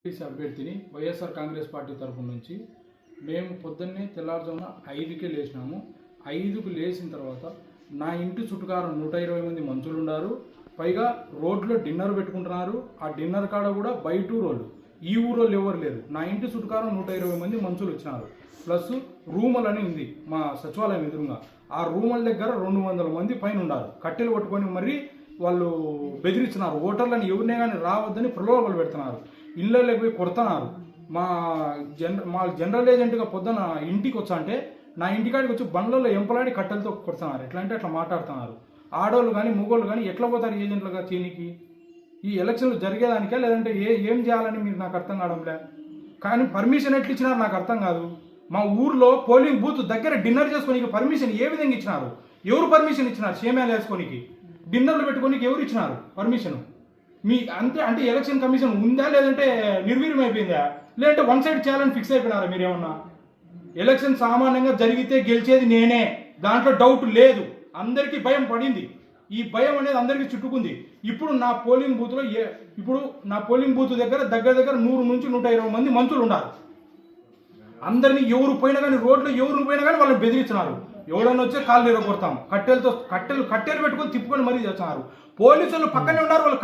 అభ్యర్థిని వైఎస్ఆర్ కాంగ్రెస్ పార్టీ తరఫు నుంచి మేము పొద్దున్నే తెల్లారుజామున 5కే లేచినాము. 5కు లేచిన తర్వాత నా ఇంటి చుట్టుకారం 120 మంది మనుషులు ఉన్నారు. పైగా రోడ్లో డిన్నర్ పెట్టుకుంటున్నారు. ఆ డిన్నర్ కాడ కూడా బయట ఊరోళ్ళు, ఈ ఊరోళ్ళు ఎవరు లేరు. నా ఇంటి చుట్టుకారం 120 మంది మనుషులు వచ్చినారు. ప్లస్ రూములు అని ఉంది మా సచివాలయం ఎదురుగా. ఆ రూముల దగ్గర 200 మంది పైన ఉన్నారు. కట్టెలు పట్టుకొని మరి వాళ్ళు బెదిరిస్తున్నారు. ఓటర్లను ఎవరినే కానీ రావద్దని ప్రలోభాలు పెడుతున్నారు. ఇళ్ళలోకి పోయి కొడుతున్నారు. మా జనరల్ ఏజెంట్గా పొద్దున ఇంటికి వచ్చా అంటే నా ఇంటికాడికి వచ్చి బండ్లలో ఎంపలాడి కట్టెలతో కొడుతున్నారు. ఎట్లా అంటే అట్లా మాట్లాడుతున్నారు. ఆడోళ్ళు కానీ మగోళ్ళు కానీ ఎట్లా పోతారు ఏజెంట్లుగా చీనికి? ఈ ఎలక్షన్లు జరిగేదానికే లేదంటే ఏం చేయాలని మీరు నాకు అర్థం కావడంలే. కానీ పర్మిషన్ ఎట్లా ఇచ్చినారు నాకు అర్థం కాదు. మా ఊర్లో పోలింగ్ బూత్ దగ్గర డిన్నర్ చేసుకోనికి పర్మిషన్ ఏ విధంగా ఇచ్చినారు? ఎవరు పర్మిషన్ ఇచ్చినారు? షేమ్యాలు వేసుకోనికి డిన్నర్లు పెట్టుకోనికి ఎవరు ఇచ్చినారు పర్మిషన్? మీ అంటే ఎలక్షన్ కమిషన్ ఉందా లేదంటే నిర్వీర్యం అయిపోయిందా? లేదంటే వన్ సైడ్ చేయాలని ఫిక్స్ అయిపోయినారా మీరేమన్నా? ఎలక్షన్ సామాన్యంగా జరిగితే గెలిచేది నేనే, దాంట్లో డౌట్ లేదు. అందరికీ భయం పడింది. ఈ భయం అనేది అందరికీ చుట్టుకుంది. ఇప్పుడు నా పోలింగ్ బూత్ దగ్గర 100 నుంచి 120 మంది మనుషులు ఉన్నారు. అందరినీ ఎవరు పోయినా కానీ రోడ్లో ఎవరు పోయినా కానీ వాళ్ళని బెదిరించినారు. ఎవడన్నా వచ్చే కాళ్ళు ఎరగొడతాం, కట్టెలు పెట్టుకొని తిప్పుకొని మరీ చేస్తున్నారు. పోలీసులు పక్కనే ఉన్నారు. వాళ్ళు